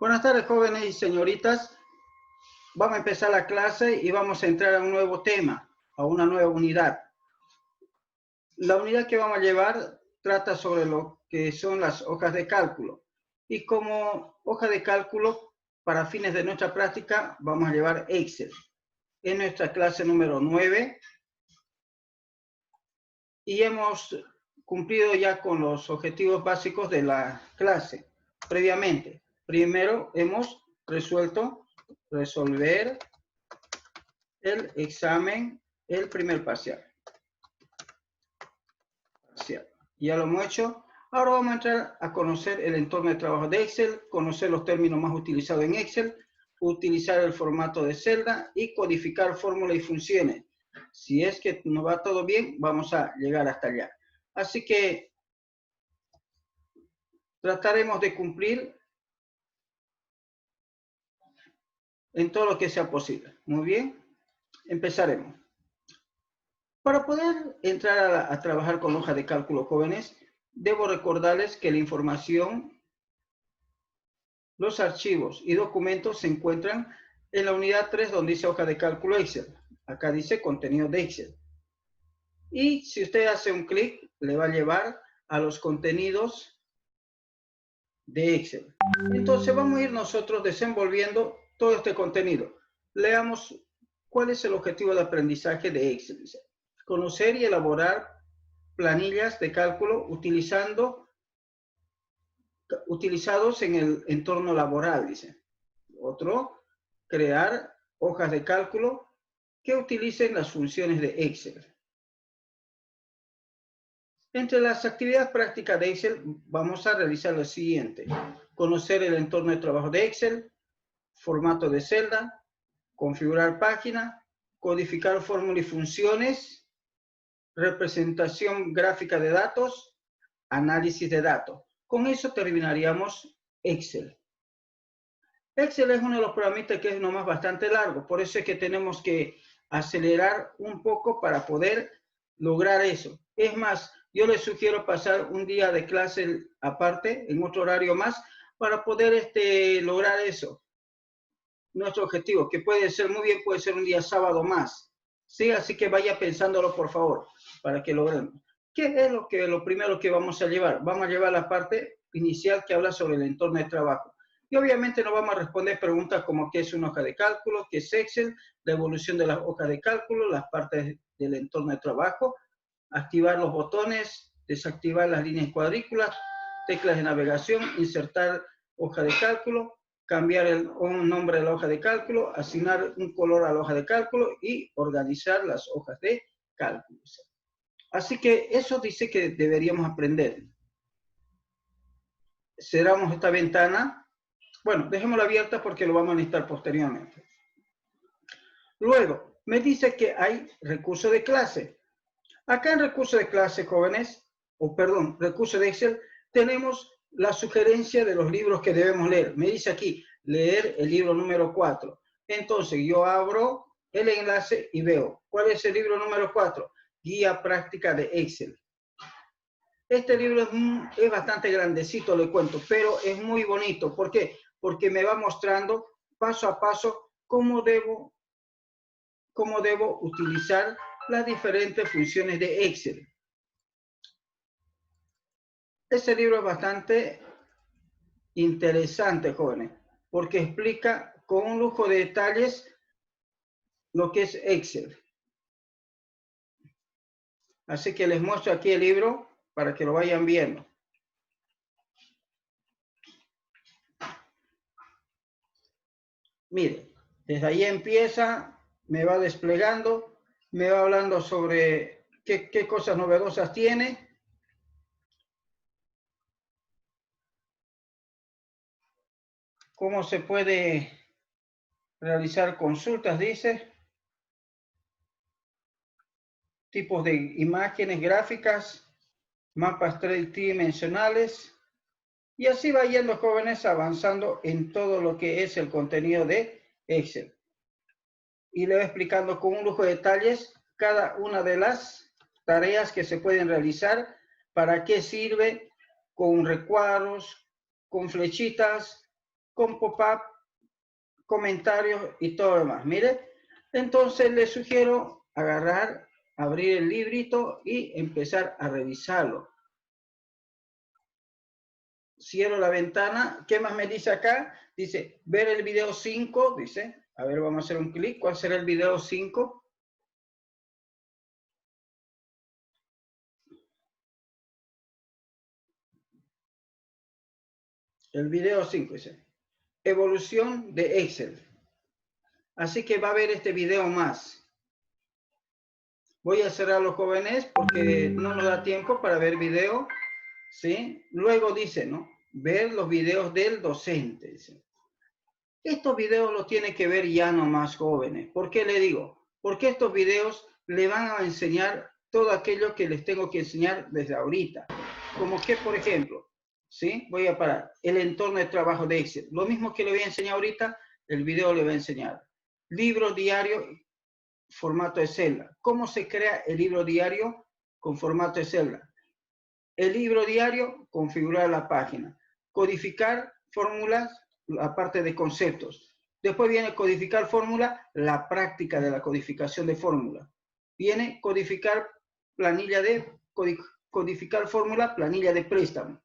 Buenas tardes, jóvenes y señoritas. Vamos a empezar la clase y vamos a entrar a un nuevo tema, a una nueva unidad. La unidad que vamos a llevar trata sobre lo que son las hojas de cálculo. Y como hoja de cálculo, para fines de nuestra práctica, vamos a llevar Excel. Es nuestra clase número 9 y hemos cumplido ya con los objetivos básicos de la clase previamente. Primero hemos resolver el examen, el primer parcial. Ya lo hemos hecho. Ahora vamos a entrar a conocer el entorno de trabajo de Excel, conocer los términos más utilizados en Excel, utilizar el formato de celda y codificar fórmulas y funciones. Si es que nos va todo bien, vamos a llegar hasta allá. Así que trataremos de cumplir en todo lo que sea posible. Muy bien, empezaremos. Para poder entrar a trabajar con hoja de cálculo, jóvenes, debo recordarles que la información, los archivos y documentos se encuentran en la unidad 3 donde dice hoja de cálculo Excel. Acá dice contenido de Excel. Y si usted hace un clic, le va a llevar a los contenidos de Excel. Entonces vamos a ir nosotros desenvolviendo todo este contenido. Leamos cuál es el objetivo de aprendizaje de Excel. Conocer y elaborar planillas de cálculo utilizados en el entorno laboral, dice. Otro, crear hojas de cálculo que utilicen las funciones de Excel. Entre las actividades prácticas de Excel vamos a realizar lo siguiente. Conocer el entorno de trabajo de Excel, formato de celda, configurar página, codificar fórmulas y funciones, representación gráfica de datos, análisis de datos. Con eso terminaríamos Excel. Excel es uno de los programitas que es nomás bastante largo, por eso es que tenemos que acelerar un poco para poder lograr eso. Es más, yo les sugiero pasar un día de clase aparte, en otro horario más, para poder lograr eso. Nuestro objetivo, que puede ser muy bien, puede ser un día sábado más. Sí, así que vaya pensándolo, por favor, para que logremos. ¿Qué es lo primero que vamos a llevar? Vamos a llevar la parte inicial que habla sobre el entorno de trabajo. Y obviamente no vamos a responder preguntas como qué es una hoja de cálculo, qué es Excel, la evolución de las hojas de cálculo, las partes del entorno de trabajo, activar los botones, desactivar las líneas cuadrículas, teclas de navegación, insertar hoja de cálculo, cambiar un nombre de la hoja de cálculo, asignar un color a la hoja de cálculo y organizar las hojas de cálculo. Así que eso dice que deberíamos aprender. Cerramos esta ventana. Bueno, dejémosla abierta porque lo vamos a necesitar posteriormente. Luego, me dice que hay recursos de clase. Acá en recursos de clase, jóvenes, recursos de Excel, tenemos la sugerencia de los libros que debemos leer. Me dice aquí, leer el libro número 4. Entonces, yo abro el enlace y veo, ¿cuál es el libro número 4? Guía práctica de Excel. Este libro es bastante grandecito, le cuento, pero es muy bonito. ¿Por qué? Porque me va mostrando paso a paso cómo debo utilizar las diferentes funciones de Excel. Este libro es bastante interesante, jóvenes, porque explica con un lujo de detalles lo que es Excel. Así que les muestro aquí el libro para que lo vayan viendo. Mire, desde ahí empieza, me va desplegando, me va hablando sobre qué cosas novedosas tiene. Cómo se puede realizar consultas, dice. Tipos de imágenes gráficas, mapas tridimensionales. Y así va yendo, jóvenes, avanzando en todo lo que es el contenido de Excel. Y le voy explicando con un lujo de detalles cada una de las tareas que se pueden realizar, para qué sirve, con recuadros, con flechitas, con pop-up, comentarios y todo lo demás. Mire, entonces les sugiero agarrar, abrir el librito y empezar a revisarlo. Cierro la ventana. ¿Qué más me dice acá? Dice, ver el video 5, dice. A ver, vamos a hacer un clic. ¿Cuál será el video 5? El video 5 dice, evolución de Excel. Así que va a haber este video más. Voy a cerrar los jóvenes porque no nos da tiempo para ver video. ¿Sí? Luego dice, ¿no? Ver los videos del docente. Dice. Estos videos los tiene que ver ya no más jóvenes. ¿Por qué le digo? Porque estos videos le van a enseñar todo aquello que les tengo que enseñar desde ahorita. Como que, por ejemplo, ¿sí? Voy a parar. El entorno de trabajo de Excel. Lo mismo que le voy a enseñar ahorita, el video le va a enseñar. Libro diario, formato de celda. ¿Cómo se crea el libro diario con formato de celda? El libro diario, configurar la página. Codificar fórmulas, la parte de conceptos. Después viene codificar fórmula, la práctica de la codificación de fórmula. Viene codificar planilla de, codificar fórmula, planilla de préstamo.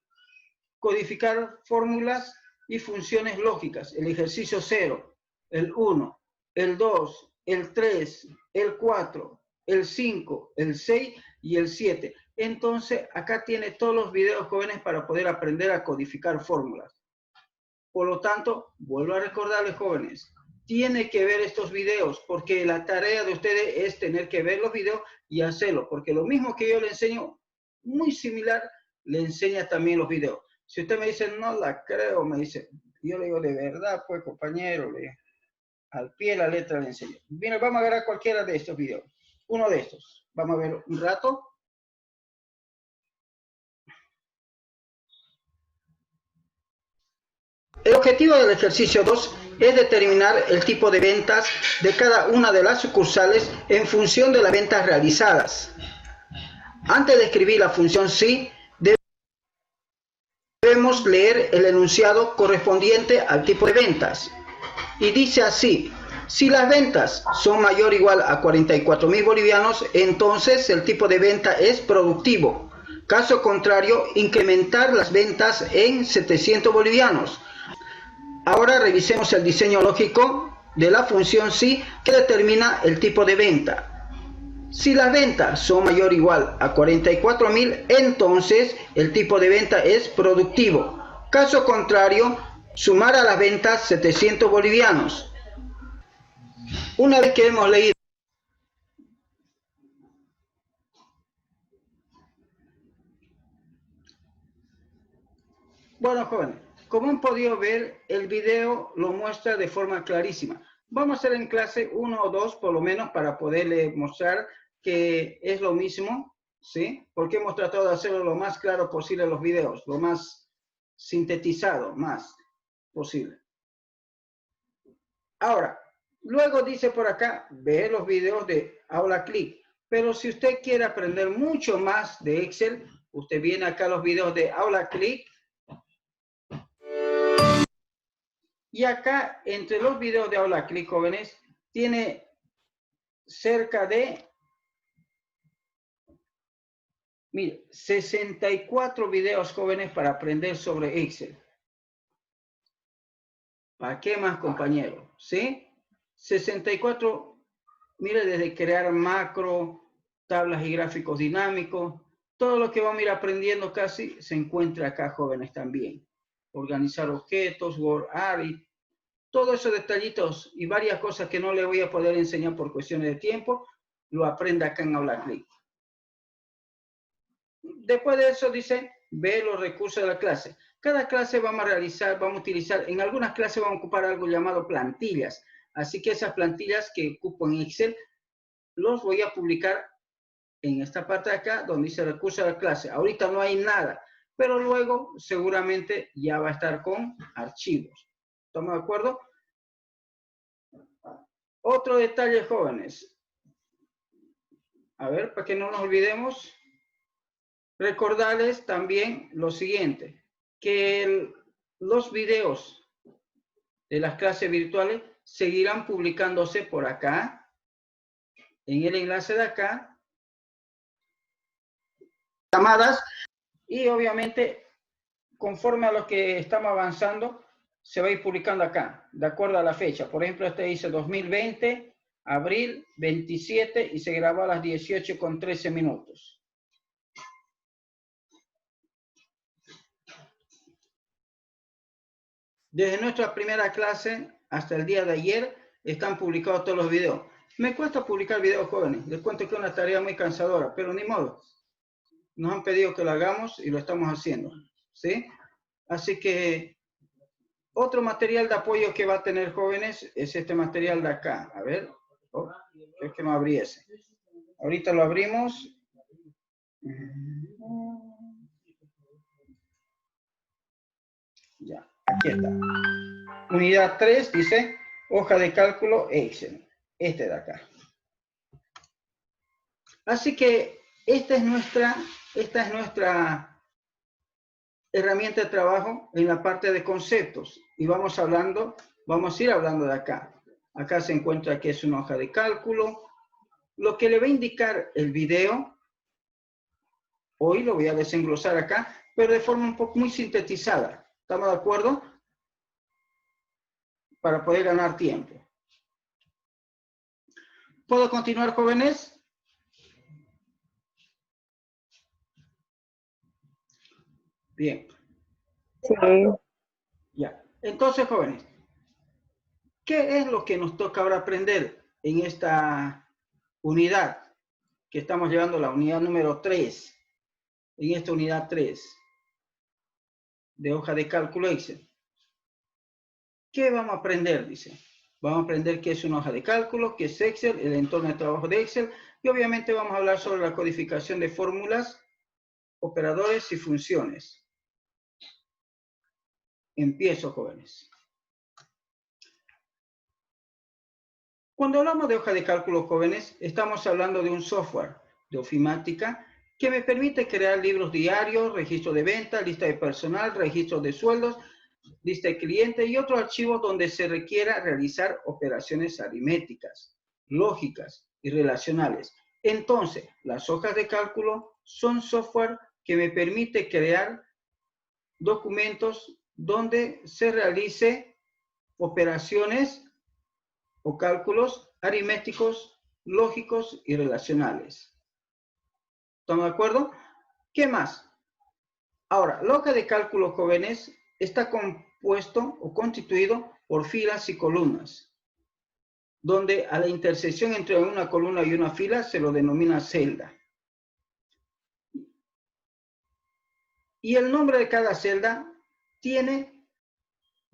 Codificar fórmulas y funciones lógicas. El ejercicio 0, el 1, el 2, el 3, el 4, el 5, el 6 y el 7. Entonces, acá tiene todos los videos jóvenes para poder aprender a codificar fórmulas. Por lo tanto, vuelvo a recordarles, jóvenes, tiene que ver estos videos, porque la tarea de ustedes es tener que ver los videos y hacerlo, porque lo mismo que yo le enseño, muy similar, le enseña también los videos. Si usted me dice, no la creo, me dice, yo le digo, de verdad, pues, compañero, al pie de la letra le enseño. Bien, vamos a agarrar cualquiera de estos videos. Uno de estos. Vamos a ver un rato. El objetivo del ejercicio 2 es determinar el tipo de ventas de cada una de las sucursales en función de las ventas realizadas. Antes de escribir la función sí, debemos leer el enunciado correspondiente al tipo de ventas. Y dice así, si las ventas son mayor o igual a 44.000 bolivianos, entonces el tipo de venta es productivo. Caso contrario, incrementar las ventas en 700 bolivianos. Ahora revisemos el diseño lógico de la función sí que determina el tipo de venta. Si las ventas son mayor o igual a 44.000, entonces el tipo de venta es productivo. Caso contrario, sumar a las ventas 700 bolivianos. Una vez que hemos leído bueno, jóvenes, como han podido ver, el video lo muestra de forma clarísima. Vamos a hacer en clase 1 o 2 por lo menos para poderle mostrar que es lo mismo, ¿sí? Porque hemos tratado de hacerlo lo más claro posible en los videos, lo más sintetizado, más posible. Ahora, luego dice por acá, ve los videos de Aula Click. Pero si usted quiere aprender mucho más de Excel, usted viene acá a los videos de Aula Click. Y acá, entre los videos de Aula Click, jóvenes, tiene cerca de, mire, 64 videos jóvenes para aprender sobre Excel. ¿Para qué más, compañero? ¿Sí? 64, mire, desde crear macro, tablas y gráficos dinámicos, todo lo que vamos a ir aprendiendo casi se encuentra acá, jóvenes, también. Organizar objetos, Word ARI, todos esos detallitos y varias cosas que no le voy a poder enseñar por cuestiones de tiempo, lo aprende acá en Aula Click. Después de eso dice, ve los recursos de la clase. Cada clase vamos a realizar, vamos a utilizar, en algunas clases vamos a ocupar algo llamado plantillas. Así que esas plantillas que ocupo en Excel, los voy a publicar en esta parte de acá, donde dice recursos de la clase. Ahorita no hay nada, pero luego seguramente ya va a estar con archivos. ¿Estamos de acuerdo? Otro detalle, jóvenes. A ver, para que no nos olvidemos, recordarles también lo siguiente, que los videos de las clases virtuales seguirán publicándose por acá, en el enlace de acá, llamadas, y obviamente conforme a lo que estamos avanzando, se va a ir publicando acá, de acuerdo a la fecha. Por ejemplo, este dice 2020, abril 27, y se grabó a las 18:13. Desde nuestra primera clase hasta el día de ayer están publicados todos los videos. Me cuesta publicar videos, jóvenes. Les cuento que es una tarea muy cansadora, pero ni modo. Nos han pedido que lo hagamos y lo estamos haciendo, ¿sí? Así que otro material de apoyo que va a tener, jóvenes, es este material de acá. A ver, creo que no abrí ese. Ahorita lo abrimos. Ya, aquí está. Unidad 3 dice, hoja de cálculo Excel. Este de acá. Así que esta es nuestra herramienta de trabajo en la parte de conceptos. Y vamos a ir hablando de acá. Acá se encuentra que es una hoja de cálculo. Lo que le va a indicar el video, hoy lo voy a desenglosar acá, pero de forma un poco muy sintetizada. ¿Estamos de acuerdo? Para poder ganar tiempo. ¿Puedo continuar, jóvenes? Bien. Sí. Ya. Entonces, jóvenes, ¿qué es lo que nos toca ahora aprender en esta unidad que estamos llevando, la unidad número 3? En esta unidad 3 de hoja de cálculo Excel. ¿Qué vamos a aprender? Dice. Vamos a aprender qué es una hoja de cálculo, qué es Excel, el entorno de trabajo de Excel, y obviamente vamos a hablar sobre la codificación de fórmulas, operadores y funciones. Empiezo, jóvenes. Cuando hablamos de hoja de cálculo, jóvenes, estamos hablando de un software de ofimática que me permite crear libros diarios, registro de venta, lista de personal, registro de sueldos, lista de clientes y otros archivos donde se requiera realizar operaciones aritméticas, lógicas y relacionales. Entonces, las hojas de cálculo son software que me permite crear documentos donde se realice operaciones o cálculos aritméticos, lógicos y relacionales. ¿Estamos de acuerdo? ¿Qué más? Ahora, la hoja de cálculo, jóvenes, está compuesto o constituido por filas y columnas, donde a la intersección entre una columna y una fila se lo denomina celda. Y el nombre de cada celda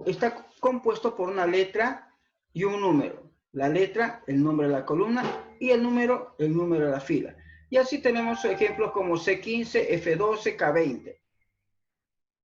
está compuesto por una letra y un número. La letra, el nombre de la columna, y el número de la fila. Y así tenemos ejemplos como C15, F12, K20.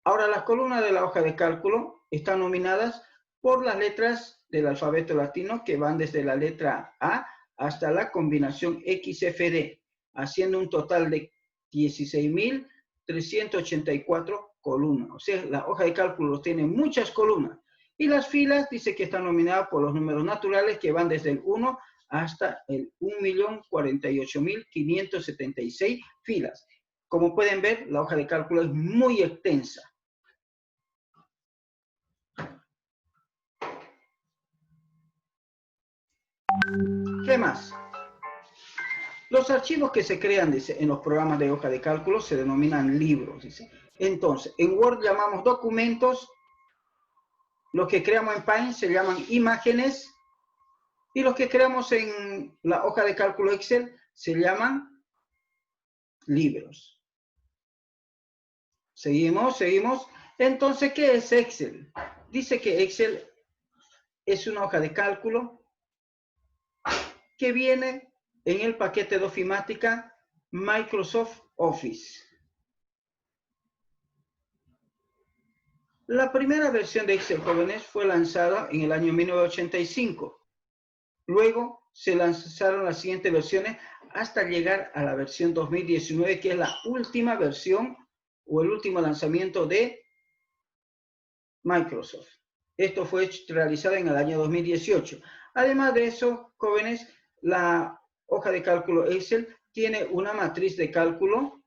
Ahora, las columnas de la hoja de cálculo están nominadas por las letras del alfabeto latino que van desde la letra A hasta la combinación XFD, haciendo un total de 16.384 columnas. O sea, la hoja de cálculo tiene muchas columnas. Y las filas dice que están nominadas por los números naturales que van desde el 1 hasta el 1.048.576 filas. Como pueden ver, la hoja de cálculo es muy extensa. ¿Qué más? Los archivos que se crean, dice, en los programas de hoja de cálculo se denominan libros, dice. Entonces, en Word llamamos documentos, los que creamos en Paint se llaman imágenes, y los que creamos en la hoja de cálculo Excel se llaman libros. Seguimos. Entonces, ¿qué es Excel? Dice que Excel es una hoja de cálculo que viene en el paquete de ofimática Microsoft Office. La primera versión de Excel, jóvenes, fue lanzada en el año 1985. Luego se lanzaron las siguientes versiones hasta llegar a la versión 2019, que es la última versión o el último lanzamiento de Microsoft. Esto fue realizado en el año 2018. Además de eso, jóvenes, la hoja de cálculo Excel tiene una matriz de cálculo,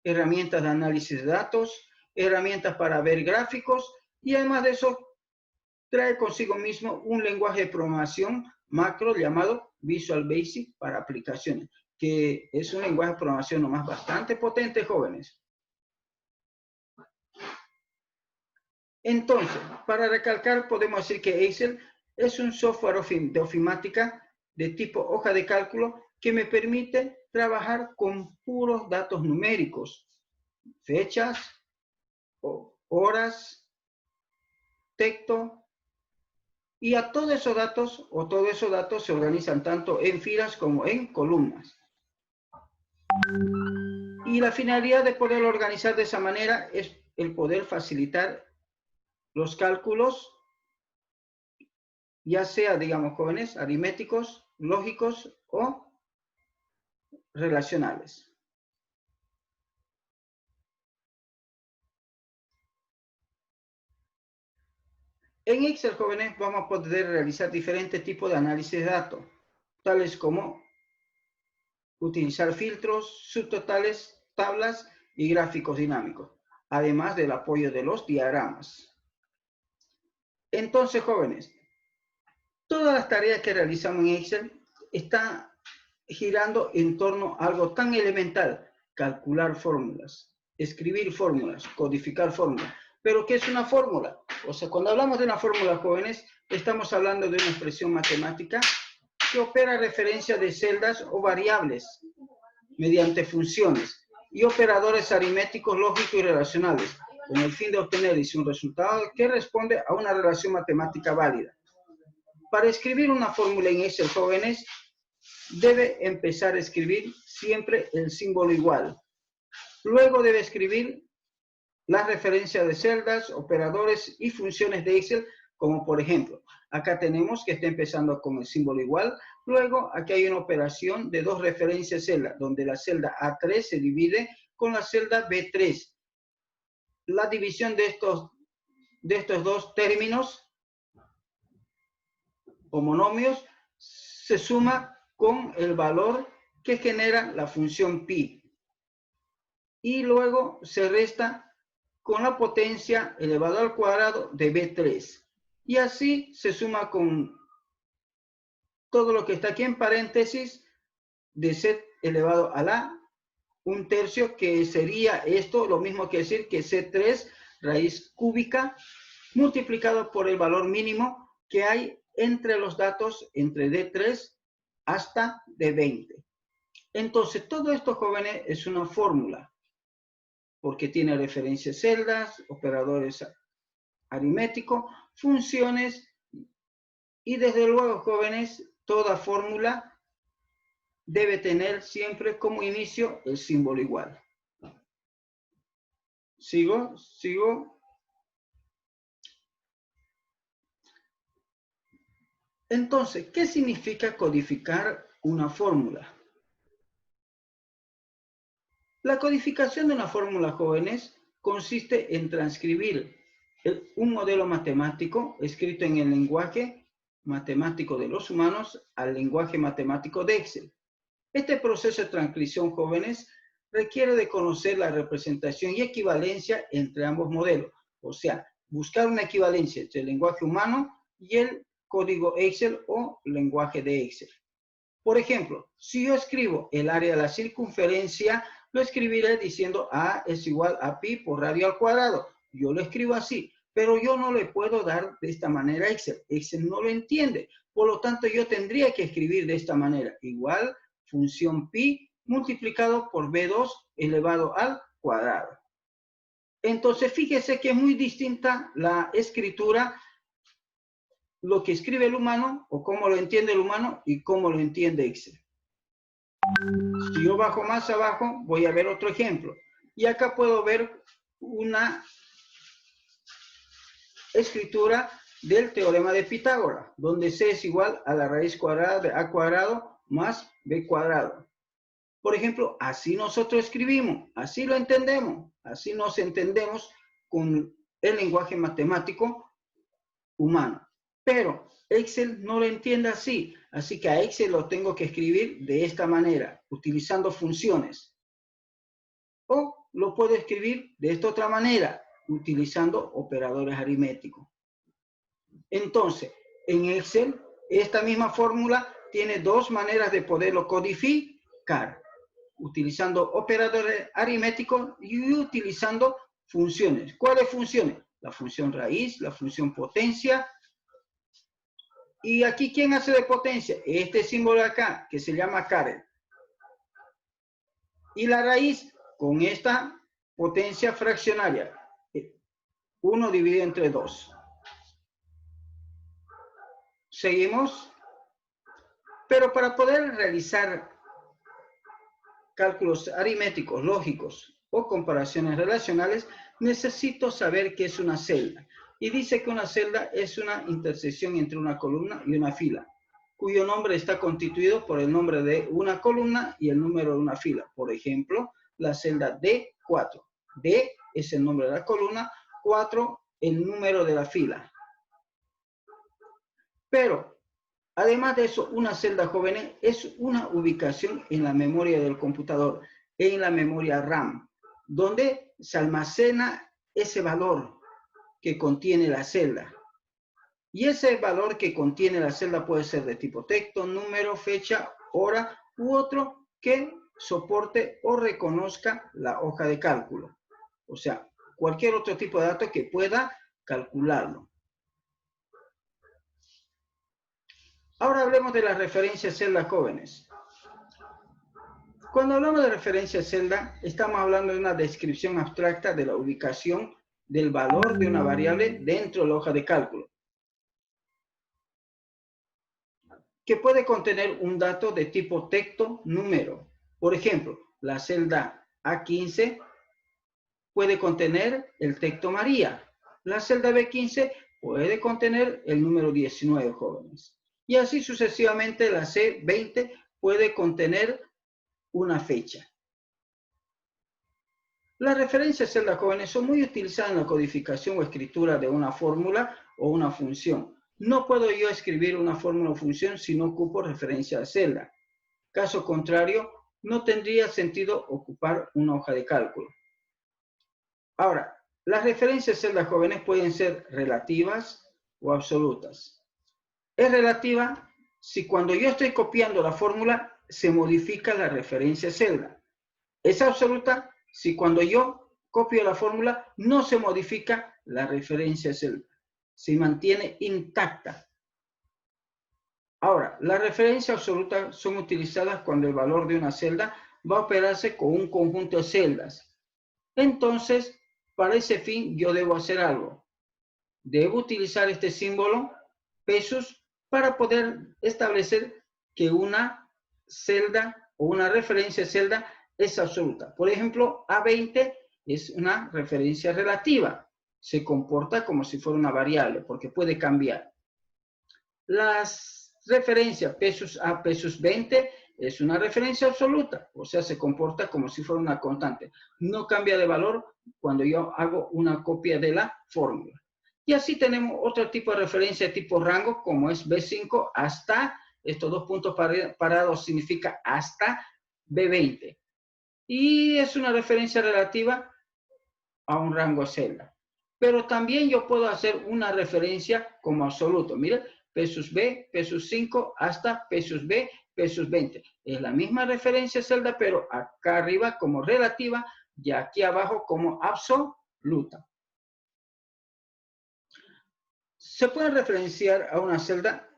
herramientas de análisis de datos, herramientas para ver gráficos y además de eso trae consigo mismo un lenguaje de programación macro llamado Visual Basic para aplicaciones, que es un lenguaje de programación nomás bastante potente, jóvenes. Entonces, para recalcar, podemos decir que Excel es un software de ofimática de tipo hoja de cálculo que me permite trabajar con puros datos numéricos, fechas, horas, texto, y a todos esos datos se organizan tanto en filas como en columnas. Y la finalidad de poder organizar de esa manera es el poder facilitar los cálculos, ya sea, digamos, jóvenes, aritméticos, lógicos o relacionales. En Excel, jóvenes, vamos a poder realizar diferentes tipos de análisis de datos, tales como utilizar filtros, subtotales, tablas y gráficos dinámicos, además del apoyo de los diagramas. Entonces, jóvenes, todas las tareas que realizamos en Excel están girando en torno a algo tan elemental: calcular fórmulas, escribir fórmulas, codificar fórmulas. ¿Pero qué es una fórmula? O sea, cuando hablamos de una fórmula, jóvenes, estamos hablando de una expresión matemática que opera referencia de celdas o variables mediante funciones y operadores aritméticos, lógicos y relacionales, con el fin de obtener un resultado que responde a una relación matemática válida. Para escribir una fórmula en Excel, jóvenes, debe empezar a escribir siempre el símbolo igual. Luego debe escribir las referencias de celdas, operadores y funciones de Excel, como por ejemplo, acá tenemos que está empezando con el símbolo igual. Luego, aquí hay una operación de dos referencias celdas, donde la celda A3 se divide con la celda B3. La división de estos dos términos o monomios se suma con el valor que genera la función pi. Y luego se resta con la potencia elevado al cuadrado de B3. Y así se suma con todo lo que está aquí en paréntesis de Z elevado a la 1/3, que sería esto lo mismo que decir que C3 raíz cúbica multiplicado por el valor mínimo que hay entre los datos entre D3 hasta D20. Entonces, todo esto, jóvenes, es una fórmula, porque tiene referencias celdas, operadores aritméticos, funciones, y desde luego, jóvenes, toda fórmula debe tener siempre como inicio el símbolo igual. ¿Sigo? Entonces, ¿qué significa codificar una fórmula? La codificación de una fórmula, jóvenes, consiste en transcribir un modelo matemático escrito en el lenguaje matemático de los humanos al lenguaje matemático de Excel. Este proceso de transcripción, jóvenes, requiere de conocer la representación y equivalencia entre ambos modelos. O sea, buscar una equivalencia entre el lenguaje humano y el código Excel o lenguaje de Excel. Por ejemplo, si yo escribo el área de la circunferencia, lo escribiré diciendo A es igual a pi por radio al cuadrado. Yo lo escribo así, pero yo no le puedo dar de esta manera a Excel. Excel no lo entiende. Por lo tanto, yo tendría que escribir de esta manera. Igual función pi multiplicado por B2 elevado al cuadrado. Entonces, fíjese que es muy distinta la escritura, lo que escribe el humano o cómo lo entiende el humano y cómo lo entiende Excel. Si yo bajo más abajo, voy a ver otro ejemplo. Y acá puedo ver una escritura del teorema de Pitágoras, donde C es igual a la raíz cuadrada de A cuadrado más B cuadrado. Por ejemplo, así nosotros escribimos, así lo entendemos, así nos entendemos con el lenguaje matemático humano. Pero Excel no lo entiende así. Así que a Excel lo tengo que escribir de esta manera, utilizando funciones. O lo puedo escribir de esta otra manera, utilizando operadores aritméticos. Entonces, en Excel, esta misma fórmula tiene dos maneras de poderlo codificar, utilizando operadores aritméticos y utilizando funciones. ¿Cuáles funciones? La función raíz, la función potencia. Y aquí, ¿quién hace de potencia? Este símbolo de acá, que se llama caret. Y la raíz, con esta potencia fraccionaria, 1 dividido entre 2. Seguimos. Pero para poder realizar cálculos aritméticos, lógicos o comparaciones relacionales, necesito saber qué es una celda. Y dice que una celda es una intersección entre una columna y una fila, cuyo nombre está constituido por el nombre de una columna y el número de una fila. Por ejemplo, la celda D4. D es el nombre de la columna, 4 el número de la fila. Pero, además de eso, una celda, jóvenes, es una ubicación en la memoria del computador, en la memoria RAM, donde se almacena ese valor que contiene la celda. Y ese valor que contiene la celda puede ser de tipo texto, número, fecha, hora u otro que soporte o reconozca la hoja de cálculo. O sea, cualquier otro tipo de dato que pueda calcularlo. Ahora hablemos de las referencias celda, jóvenes. Cuando hablamos de referencia celda, estamos hablando de una descripción abstracta de la ubicación del valor de una variable dentro de la hoja de cálculo, que puede contener un dato de tipo texto, número. Por ejemplo, la celda A15 puede contener el texto María. La celda B15 puede contener el número 19, jóvenes. Y así sucesivamente la C20 puede contener una fecha. Las referencias celda, jóvenes, son muy utilizadas en la codificación o escritura de una fórmula o una función. No puedo yo escribir una fórmula o función si no ocupo referencia de celda. Caso contrario, no tendría sentido ocupar una hoja de cálculo. Ahora, las referencias celda, jóvenes, pueden ser relativas o absolutas. Es relativa si cuando yo estoy copiando la fórmula se modifica la referencia celda. Es absoluta si cuando yo copio la fórmula no se modifica la referencia celda. Se mantiene intacta. Ahora, las referencias absolutas son utilizadas cuando el valor de una celda va a operarse con un conjunto de celdas. Entonces, para ese fin yo debo hacer algo. Debo utilizar este símbolo, pesos, para poder establecer que una celda o una referencia celda es absoluta. Por ejemplo, A20 es una referencia relativa. Se comporta como si fuera una variable porque puede cambiar. Las referencias pesos A, pesos 20 es una referencia absoluta. O sea, se comporta como si fuera una constante. No cambia de valor cuando yo hago una copia de la fórmula. Y así tenemos otro tipo de referencia tipo rango, como es B5 hasta, estos dos puntos parados significa hasta B20. Y es una referencia relativa a un rango celda. Pero también yo puedo hacer una referencia como absoluto. Miren, pesos B, pesos 5 hasta pesos B, pesos 20. Es la misma referencia celda, pero acá arriba como relativa y aquí abajo como absoluta. Se puede referenciar a una celda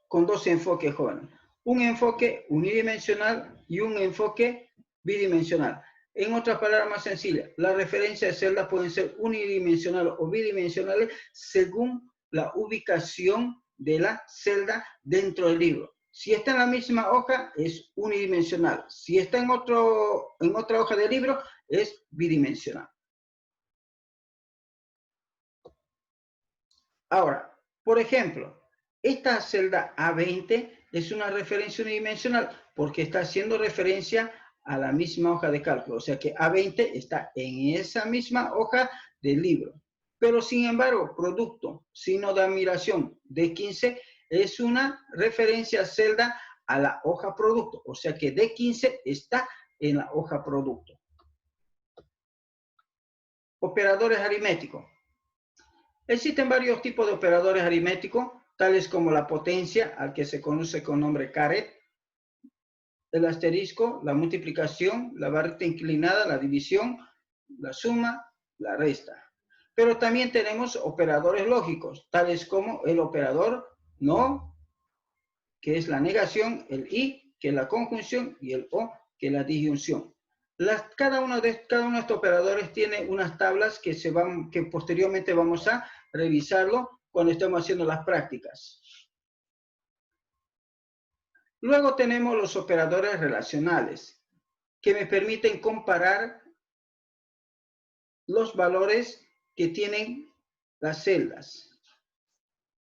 con dos enfoques, jóvenes. Un enfoque unidimensional y un enfoque bidimensional. En otras palabras más sencillas, las referencias de celdas pueden ser unidimensionales o bidimensionales según la ubicación de la celda dentro del libro. Si está en la misma hoja, es unidimensional. Si está en otra hoja del libro, es bidimensional. Ahora, por ejemplo, esta celda A20 es una referencia unidimensional porque está haciendo referencia a la misma hoja de cálculo. O sea que A20 está en esa misma hoja del libro. Pero sin embargo, producto, signo de admiración, D15 es una referencia celda a la hoja producto. O sea que D15 está en la hoja producto. Operadores aritméticos. Existen varios tipos de operadores aritméticos, tales como la potencia, al que se conoce con nombre caret, el asterisco, la multiplicación, la barrita inclinada, la división, la suma, la resta. Pero también tenemos operadores lógicos, tales como el operador no, que es la negación, el y, que es la conjunción, y el o, que es la disyunción. Cada uno de estos operadores tiene unas tablas que posteriormente vamos a revisarlo cuando estemos haciendo las prácticas. Luego tenemos los operadores relacionales, que me permiten comparar los valores que tienen las celdas.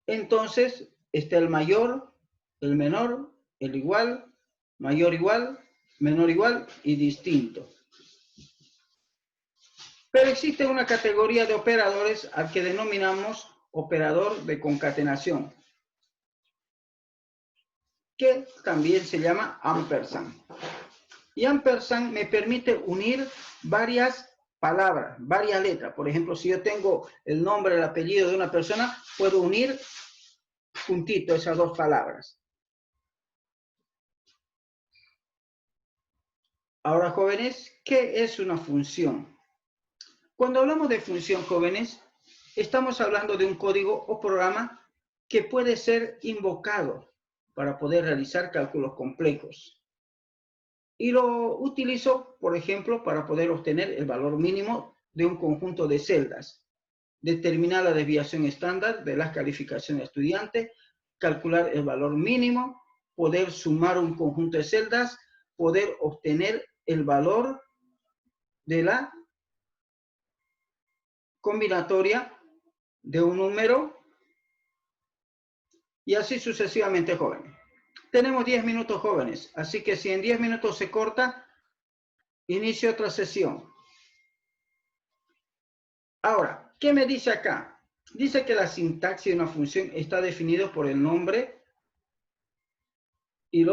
Entonces, está el mayor, el menor, el igual, mayor igual, menor igual y distinto. Pero existe una categoría de operadores al que denominamos operador de concatenación, que también se llama ampersand. Y ampersand me permite unir varias palabras, varias letras. Por ejemplo, si yo tengo el nombre, el apellido de una persona, puedo unir juntito esas dos palabras. Ahora, jóvenes, ¿qué es una función? Cuando hablamos de función, jóvenes, estamos hablando de un código o programa que puede ser invocado para poder realizar cálculos complejos. Y lo utilizo, por ejemplo, para poder obtener el valor mínimo de un conjunto de celdas, determinar la desviación estándar de las calificaciones de estudiantes, calcular el valor mínimo, poder sumar un conjunto de celdas, poder obtener el valor de la combinatoria de un número y así sucesivamente, jóvenes. Tenemos 10 minutos, jóvenes, así que si en 10 minutos se corta, inicio otra sesión. Ahora, ¿qué me dice acá? Dice que la sintaxis de una función está definido por el nombre y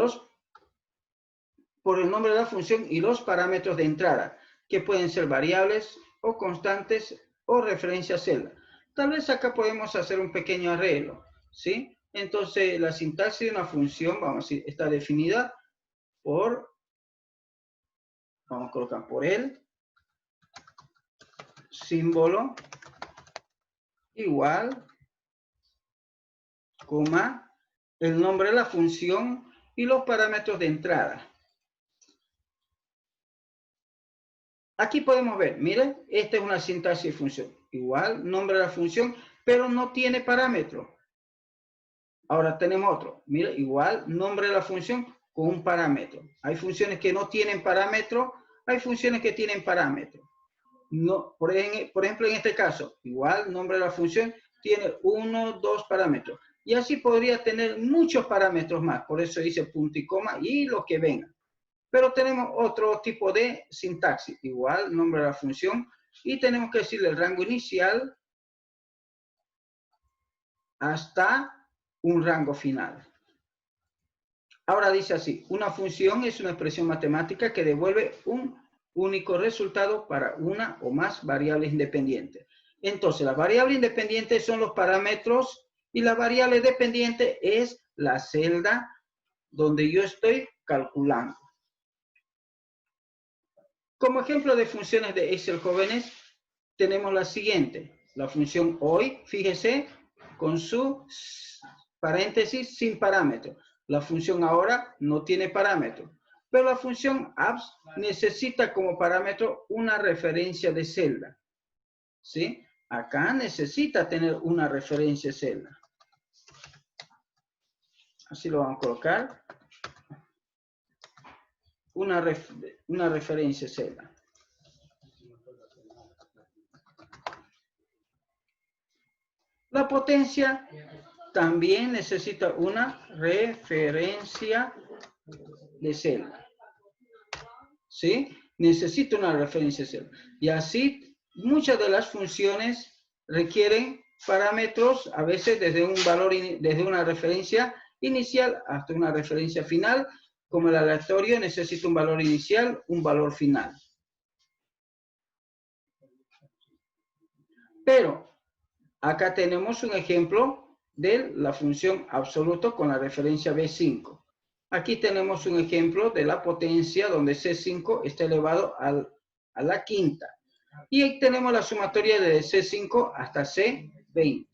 por el nombre de la función y los parámetros de entrada, que pueden ser variables o constantes o referencia a celda. Tal vez acá podemos hacer un pequeño arreglo, ¿sí? Entonces, la sintaxis de una función, vamos a decir, está definida por, vamos a colocar por el símbolo igual, coma, el nombre de la función y los parámetros de entrada. Aquí podemos ver, miren, esta es una sintaxis de función. Igual, nombre de la función, pero no tiene parámetro. Ahora tenemos otro. Mira, igual, nombre de la función con un parámetro. Hay funciones que no tienen parámetro, hay funciones que tienen parámetro. No, por ejemplo, en este caso, igual, nombre de la función tiene 1, 2 parámetros. Y así podría tener muchos parámetros más. Por eso dice punto y coma y lo que venga. Pero tenemos otro tipo de sintaxis. Igual, nombre de la función. Y tenemos que decirle el rango inicial hasta un rango final. Ahora dice así, una función es una expresión matemática que devuelve un único resultado para una o más variables independientes. Entonces, las variables independientes son los parámetros y la variable dependiente es la celda donde yo estoy calculando. Como ejemplo de funciones de Excel, jóvenes, tenemos la siguiente. La función hoy, fíjese, con su paréntesis sin parámetro. La función ahora no tiene parámetro. Pero la función abs necesita como parámetro una referencia de celda. ¿Sí? Acá necesita tener una referencia de celda. Así lo vamos a colocar. Una referencia de celda. La potencia también necesita una referencia de celda. ¿Sí? Necesita una referencia de celda. Y así, muchas de las funciones requieren parámetros a veces desde un valor, desde una referencia inicial hasta una referencia final. Como el aleatorio necesita un valor inicial, un valor final. Pero acá tenemos un ejemplo de la función absoluto con la referencia B5. Aquí tenemos un ejemplo de la potencia donde C5 está elevado a la quinta. Y ahí tenemos la sumatoria de C5 hasta C20.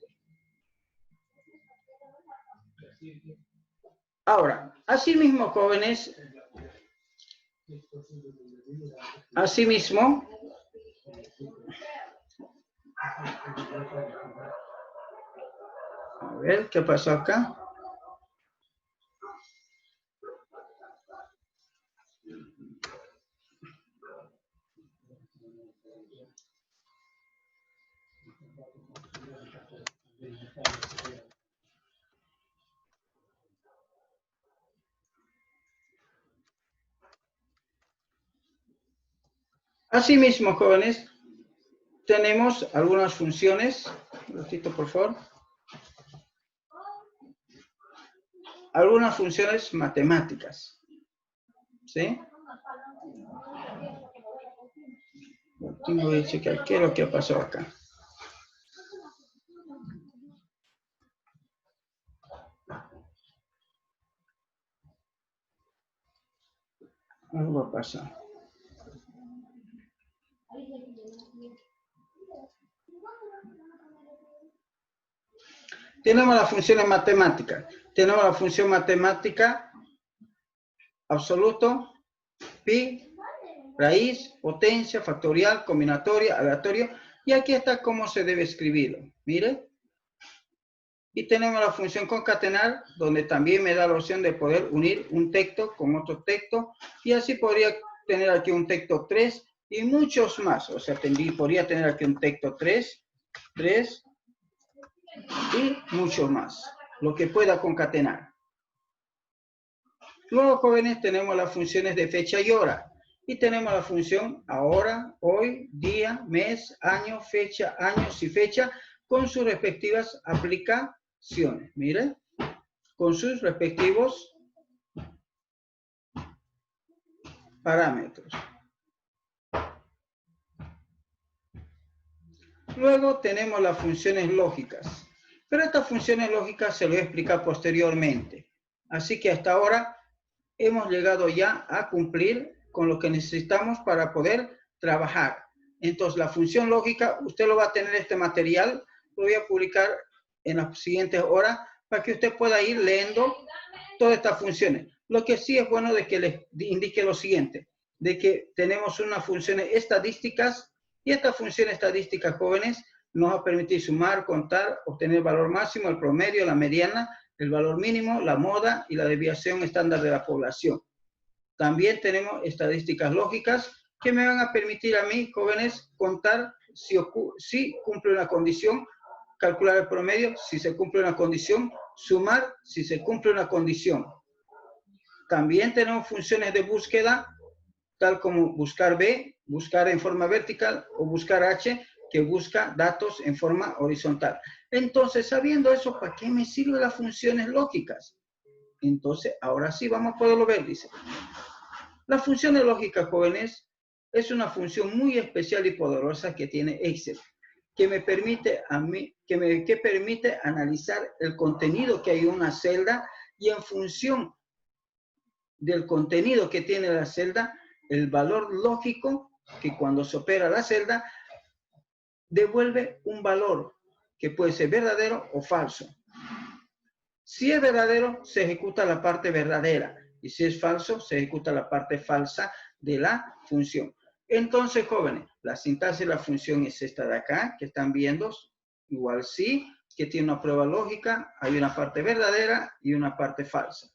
Ahora, asimismo, jóvenes, asimismo, a ver, ¿qué pasó acá? Asimismo, jóvenes, tenemos algunas funciones. Un ratito, por favor. Algunas funciones matemáticas. ¿Sí? Tengo que checar qué es lo que pasó acá. Algo va a pasar. Tenemos las funciones matemáticas. Tenemos la función matemática absoluto, pi, raíz, potencia, factorial, combinatoria, aleatorio. Y aquí está cómo se debe escribirlo. Mire. Y tenemos la función concatenar, donde también me da la opción de poder unir un texto con otro texto. Y así podría tener aquí un texto 3 y muchos más. O sea, podría tener aquí un texto 3 y mucho más. Lo que pueda concatenar. Luego, jóvenes, tenemos las funciones de fecha y hora. Y tenemos la función ahora, hoy, día, mes, año, fecha, años y fecha, con sus respectivas aplicaciones. Miren, con sus respectivos parámetros. Luego tenemos las funciones lógicas. Pero estas funciones lógicas se lo voy a explicar posteriormente. Así que hasta ahora hemos llegado ya a cumplir con lo que necesitamos para poder trabajar. Entonces, la función lógica, usted lo va a tener este material, lo voy a publicar en las siguientes horas para que usted pueda ir leyendo todas estas funciones. Lo que sí es bueno de que les indique lo siguiente, de que tenemos unas funciones estadísticas y estas funciones estadísticas, jóvenes, nos va a permitir sumar, contar, obtener el valor máximo, el promedio, la mediana, el valor mínimo, la moda y la desviación estándar de la población. También tenemos estadísticas lógicas que me van a permitir a mí, jóvenes, contar si cumple una condición, calcular el promedio, si se cumple una condición, sumar si se cumple una condición. También tenemos funciones de búsqueda, tal como buscar B, buscar en forma vertical, o buscar H, que busca datos en forma horizontal. Entonces, sabiendo eso, ¿para qué me sirven las funciones lógicas? Entonces, ahora sí vamos a poderlo ver, dice. Las funciones lógicas, jóvenes, es una función muy especial y poderosa que tiene Excel, que me permite a mí, que permite analizar el contenido que hay en una celda y en función del contenido que tiene la celda, el valor lógico que cuando se opera la celda devuelve un valor que puede ser verdadero o falso. Si es verdadero, se ejecuta la parte verdadera. Y si es falso, se ejecuta la parte falsa de la función. Entonces, jóvenes, la sintaxis de la función es esta de acá, que están viendo. Igual sí, que tiene una prueba lógica. Hay una parte verdadera y una parte falsa.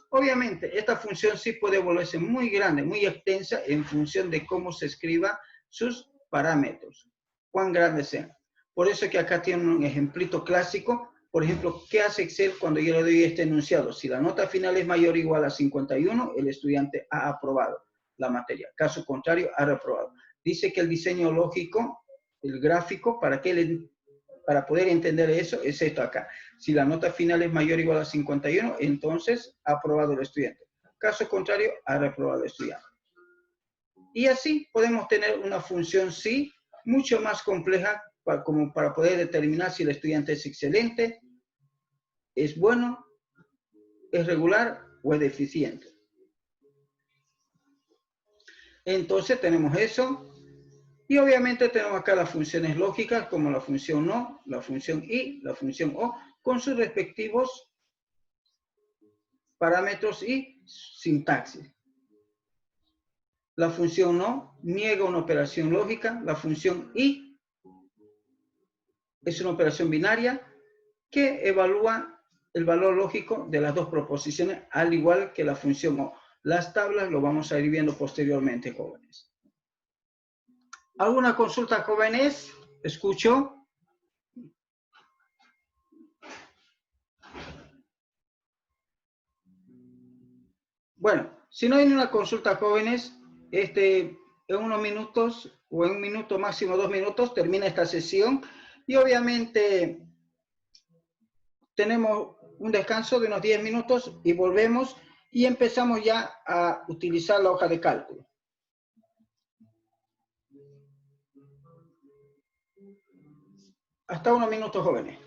Obviamente, esta función sí puede volverse muy grande, muy extensa, en función de cómo se escriba sus parámetros. Cuán grandes sean. Por eso que acá tiene un ejemplito clásico. Por ejemplo, ¿qué hace Excel cuando yo le doy este enunciado? Si la nota final es mayor o igual a 51, el estudiante ha aprobado la materia. Caso contrario, ha reprobado. Dice que el diseño lógico, el gráfico, ¿para qué le para poder entender eso, es esto acá. Si la nota final es mayor o igual a 51, entonces ha aprobado el estudiante. Caso contrario, ha reprobado el estudiante. Y así podemos tener una función sí mucho más compleja como para poder determinar si el estudiante es excelente, es bueno, es regular o es deficiente. Entonces tenemos eso. Y obviamente tenemos acá las funciones lógicas como la función no, la función y, la función o, con sus respectivos parámetros y sintaxis. La función no niega una operación lógica, la función y es una operación binaria que evalúa el valor lógico de las dos proposiciones, al igual que la función o. Las tablas lo vamos a ir viendo posteriormente, jóvenes. ¿Alguna consulta, jóvenes? ¿Escucho? Bueno, si no hay una consulta, jóvenes, en unos minutos o en un minuto, máximo 2 minutos, termina esta sesión y obviamente tenemos un descanso de unos 10 minutos y volvemos y empezamos ya a utilizar la hoja de cálculo. Hasta unos minutos, jóvenes.